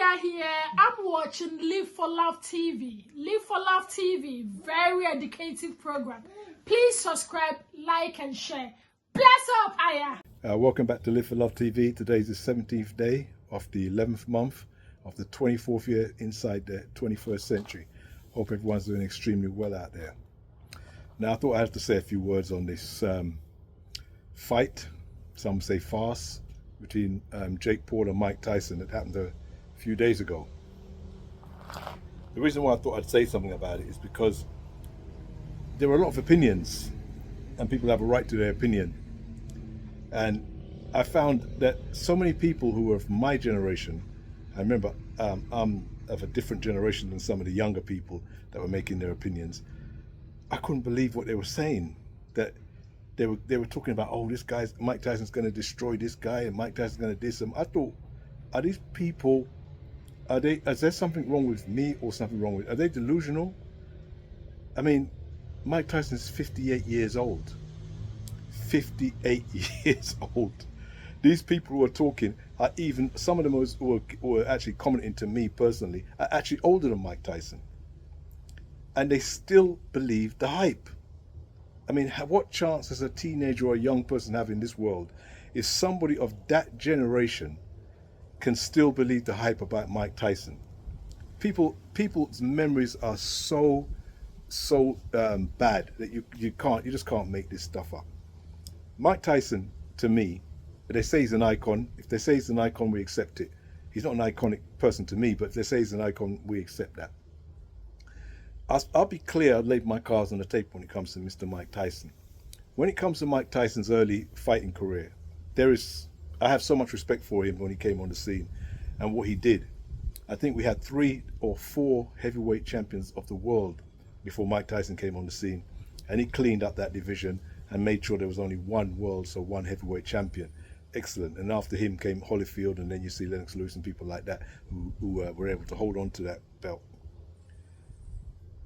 Tia here. I'm watching Live for Love TV. Live for Love TV, very educative program. Please subscribe, like, and share. Bless up, Aya. Welcome back to Live for Love TV. Today is the 17th day of the 11th month of the 24th year inside the 21st century. Hope everyone's doing extremely well out there. Now, I thought I had to say a few words on this fight, some say farce, between Jake Paul and Mike Tyson that happened a few days ago. The reason why I thought I'd say something about it is because there are a lot of opinions and people have a right to their opinion. And I found that so many people who are of my generation, I remember I'm of a different generation than some of the younger people that were making their opinions. I couldn't believe what they were saying, that they were talking about, oh, this guy's, Mike Tyson's going to destroy this guy and Mike Tyson's going to diss him. I thought, are these people, is there something wrong with me or something wrong with, are they delusional? I mean, Mike Tyson's 58 years old. 58 years old. These people who are talking are even, some of them who were actually commenting to me personally, are actually older than Mike Tyson. And they still believe the hype. I mean, what chance does a teenager or a young person have in this world if somebody of that generation can still believe the hype about Mike Tyson? People's memories are so bad that you just can't make this stuff up. Mike Tyson, to me, they say he's an icon. If they say he's an icon, we accept it. He's not an iconic person to me, but if they say he's an icon, we accept that. I'll be clear, I've laid my cards on the table when it comes to Mr. Mike Tyson. When it comes to Mike Tyson's early fighting career, I have so much respect for him when he came on the scene and what he did. I think we had 3 or 4 heavyweight champions of the world before Mike Tyson came on the scene, and he cleaned up that division and made sure there was only one world, so one heavyweight champion. Excellent. And after him came Holyfield, and then you see Lennox Lewis and people like that who were able to hold on to that belt.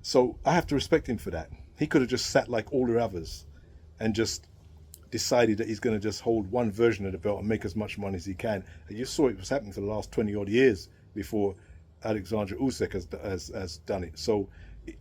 So I have to respect him for that. He could have just sat like all the others and just decided that he's going to just hold one version of the belt and make as much money as he can. And you saw it was happening for the last 20 odd years before Alexander Usyk has done it. So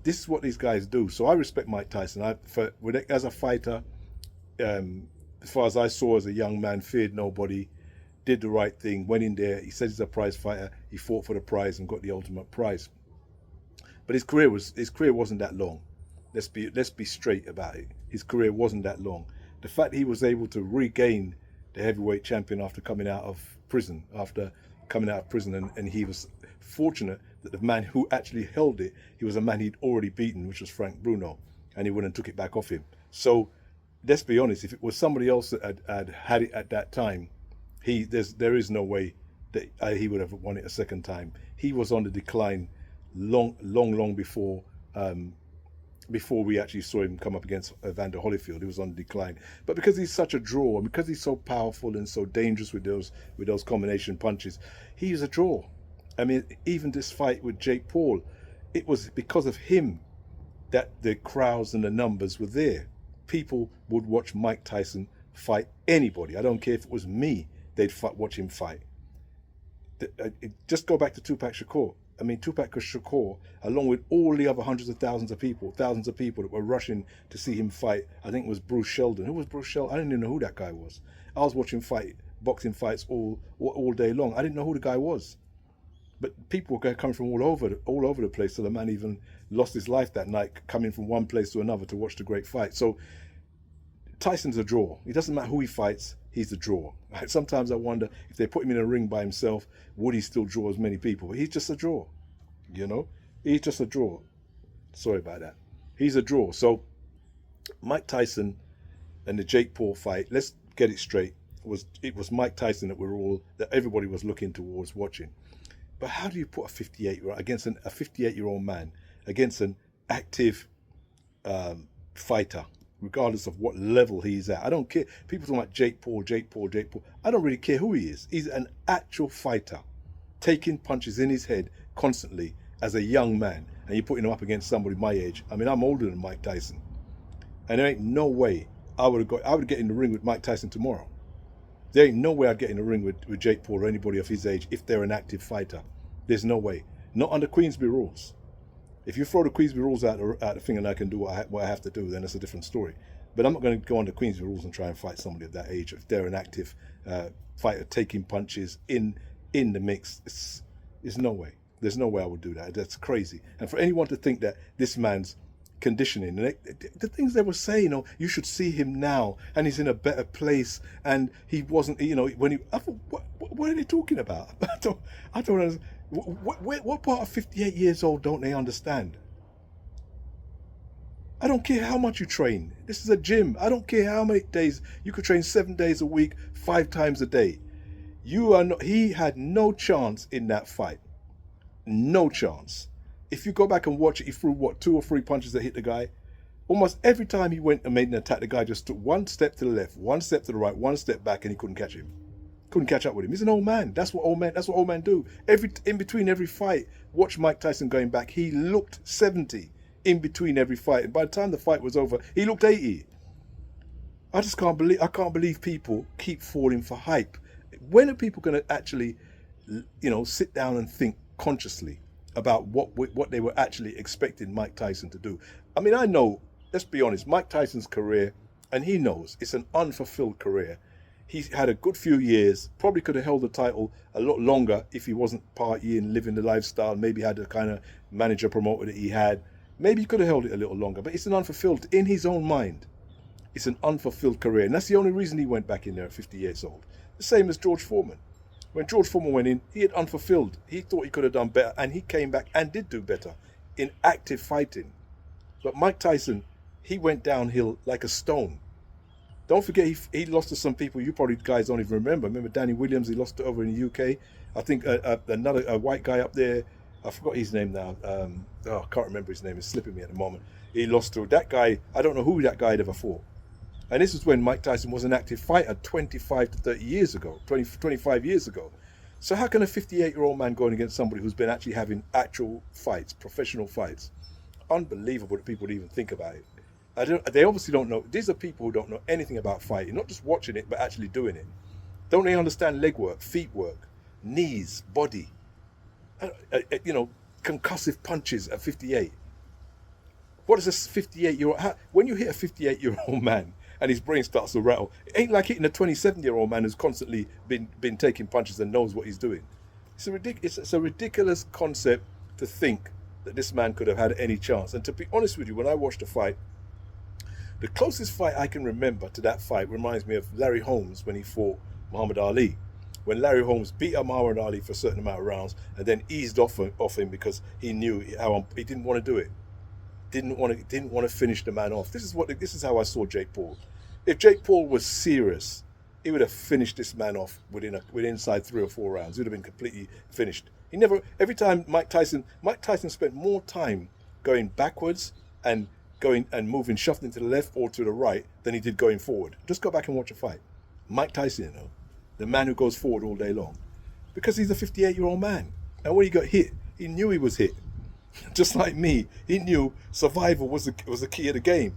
this is what these guys do. So I respect Mike Tyson. As a fighter, as far as I saw as a young man, feared nobody, did the right thing, went in there. He said he's a prize fighter. He fought for the prize and got the ultimate prize. But his career wasn't that long. Let's be straight about it. His career wasn't that long. The fact he was able to regain the heavyweight champion after coming out of prison, and he was fortunate that the man who actually held it, he was a man he'd already beaten, which was Frank Bruno, and he went and took it back off him. So let's be honest, if it was somebody else that had it at that time, there is no way that he would have won it a second time. He was on the decline long before we actually saw him come up against Evander Holyfield. He was on the decline. But because he's such a draw, and because he's so powerful and so dangerous with those combination punches, he's a draw. I mean, even this fight with Jake Paul, it was because of him that the crowds and the numbers were there. People would watch Mike Tyson fight anybody. I don't care if it was me, they'd watch him fight. Just go back to Tupac Shakur. I mean, Tupac Shakur, along with all the other hundreds of thousands of people that were rushing to see him fight. I think it was Bruce Sheldon. Who was Bruce Sheldon? I didn't even know who that guy was. I was watching boxing fights all day long. I didn't know who the guy was. But people were coming from all over the place. So the man even lost his life that night, coming from one place to another to watch the great fight. So Tyson's a draw. It doesn't matter who he fights, he's a draw. Sometimes I wonder if they put him in a ring by himself, would he still draw as many people? But he's just a draw, you know? He's just a draw. Sorry about that. He's a draw. So Mike Tyson and the Jake Paul fight, let's get it straight, it was Mike Tyson that everybody was looking towards watching. But how do you put a 58-year-old man against an active fighter, regardless of what level he's at? I don't care. People talk about Jake Paul. I don't really care who he is. He's an actual fighter, taking punches in his head constantly as a young man, and you're putting him up against somebody my age. I mean, I'm older than Mike Tyson, and there ain't no way I would get in the ring with Mike Tyson tomorrow. There ain't no way I'd get in the ring with Jake Paul or anybody of his age if they're an active fighter. There's no way. Not under Queensberry rules. If you throw the Queensberry rules out the thing and I can do what I have to do, then it's a different story. But I'm not going to go under Queensberry rules and try and fight somebody of that age. If they're an active fighter taking punches in the mix, there's no way. There's no way I would do that. That's crazy. And for anyone to think that this man's conditioning, and the things they were saying, you should see him now, and he's in a better place, and he wasn't, when he. I thought, what are they talking about? I don't understand. What part of 58 years old don't they understand? I don't care how much you train. This is a gym. I don't care how many days. You could train 7 days a week, 5 times a day. He had no chance in that fight. No chance. If you go back and watch it, he threw 2 or 3 punches that hit the guy. Almost every time he went and made an attack, the guy just took 1 step to the left, 1 step to the right, 1 step back, and he couldn't catch him. Couldn't catch up with him. He's an old man. That's what old men do. In between every fight, watch Mike Tyson going back. He looked 70 in between every fight, and by the time the fight was over, he looked 80. I can't believe people keep falling for hype. When are people going to actually, sit down and think consciously about what they were actually expecting Mike Tyson to do? I mean, I know, let's be honest, Mike Tyson's career, and he knows it's an unfulfilled career. He's had a good few years, probably could have held the title a lot longer if he wasn't partying, living the lifestyle, maybe had the kind of manager promoter that he had. Maybe he could have held it a little longer, but it's an unfulfilled, in his own mind, it's an unfulfilled career. And that's the only reason he went back in there at 50 years old. The same as George Foreman. When George Foreman went in, he had unfulfilled. He thought he could have done better, and he came back and did do better in active fighting. But Mike Tyson, he went downhill like a stone. Don't forget, he lost to some people you probably guys don't even remember. Remember Danny Williams? He lost to over in the UK. I think another white guy up there, I forgot his name now. I can't remember his name. It's slipping me at the moment. He lost to that guy. I don't know who that guy had ever fought. And this is when Mike Tyson was an active fighter 25 to 30 years ago, 25 years ago. So how can a 58-year-old man going against somebody who's been actually having actual fights, professional fights? Unbelievable that people even think about it. They obviously don't know. These are people who don't know anything about fighting, not just watching it, but actually doing it. Don't they understand leg work, feet work, knees, body, concussive punches at 58? What is a 58-year-old? When you hit a 58-year-old man and his brain starts to rattle, it ain't like hitting a 27-year-old man who's constantly been taking punches and knows what he's doing. It's a ridiculous concept to think that this man could have had any chance. And to be honest with you, when I watched the fight, the closest fight I can remember to that fight reminds me of Larry Holmes when he fought Muhammad Ali. When Larry Holmes beat up Muhammad Ali for a certain amount of rounds and then eased off him because he knew he didn't want to do it. Didn't want to finish the man off. This is how I saw Jake Paul. If Jake Paul was serious, he would have finished this man off within inside 3 or 4 rounds. He would have been completely finished. Every time Mike Tyson spent more time going backwards and going and moving, shuffling to the left or to the right than he did going forward. Just go back and watch a fight. Mike Tyson, the man who goes forward all day long, because he's a 58-year-old man. And when he got hit, he knew he was hit. Just like me, he knew survival was the key of the game.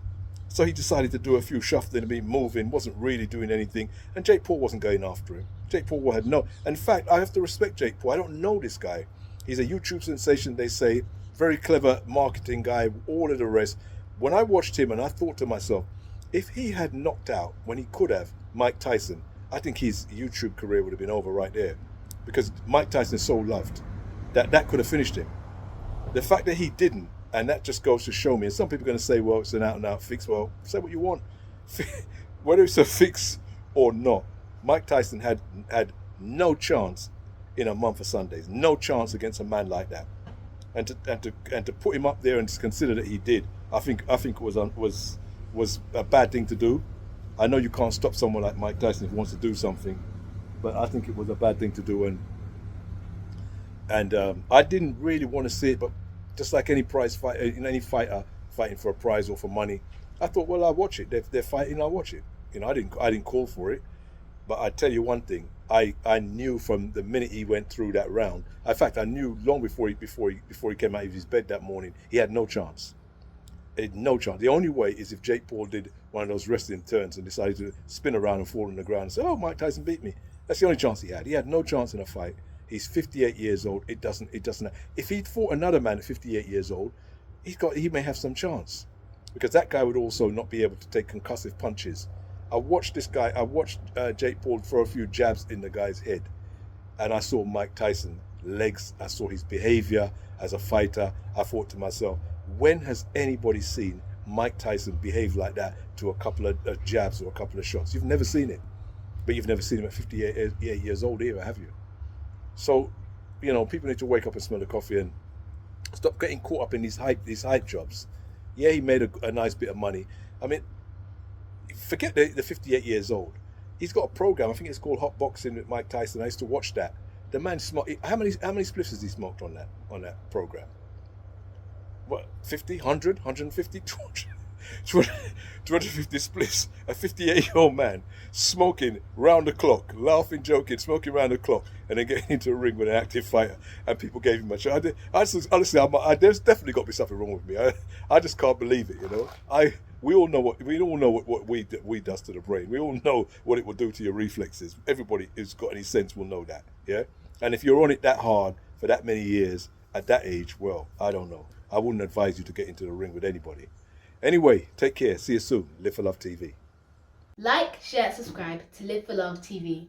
So he decided to do a few shuffling and be moving, wasn't really doing anything. And Jake Paul wasn't going after him. Jake Paul had no. In fact, I have to respect Jake Paul. I don't know this guy. He's a YouTube sensation, they say. Very clever marketing guy, all of the rest. When I watched him and I thought to myself, if he had knocked out, when he could have, Mike Tyson, I think his YouTube career would have been over right there. Because Mike Tyson is so loved that could have finished him. The fact that he didn't, and that just goes to show me, and some people are going to say, well, it's an out-and-out fix. Well, say what you want. Whether it's a fix or not, Mike Tyson had no chance in a month of Sundays. No chance against a man like that. And to put him up there and to consider that he did, I think it was a bad thing to do. I know you can't stop someone like Mike Tyson if he wants to do something, but I think it was a bad thing to do. And I didn't really want to see it, but just like any any fighter fighting for a prize or for money, I thought, well, I'll watch it. They're fighting, I'll watch it. I didn't call for it, but I tell you one thing, I knew from the minute he went through that round. In fact, I knew long before he came out of his bed that morning, he had no chance. He had no chance. The only way is if Jake Paul did one of those wrestling turns and decided to spin around and fall on the ground and say, "Oh, Mike Tyson beat me." That's the only chance he had. He had no chance in a fight. He's 58 years old. It doesn't. If he'd fought another man at 58 years old, he may have some chance, because that guy would also not be able to take concussive punches. I watched Jake Paul throw a few jabs in the guy's head, and I saw Mike Tyson legs. I saw his behavior as a fighter. I thought to myself, when has anybody seen Mike Tyson behave like that to a couple of jabs or a couple of shots? You've never seen it. But you've never seen him at 58 years old either, have you? So, people need to wake up and smell the coffee and stop getting caught up in these hype jobs. Yeah, he made a nice bit of money. I mean, forget the 58 years old. He's got a program. I think it's called Hot Boxing with Mike Tyson. I used to watch that. The man smoked. How many spliffs has he smoked on that program? What, 50, 100, 150, 250 spliffs? A 58-year-old man smoking round the clock, laughing, joking, smoking round the clock, and then getting into a ring with an active fighter, and people gave him a shot. Honestly, there's definitely got to be something wrong with me. I just can't believe it. We all know what weed does to the brain. We all know what it will do to your reflexes. Everybody who's got any sense will know that. Yeah. And if you're on it that hard for that many years at that age, well, I don't know. I wouldn't advise you to get into the ring with anybody. Anyway, take care. See you soon. Live for Love TV. Like, share, subscribe to Live for Love TV.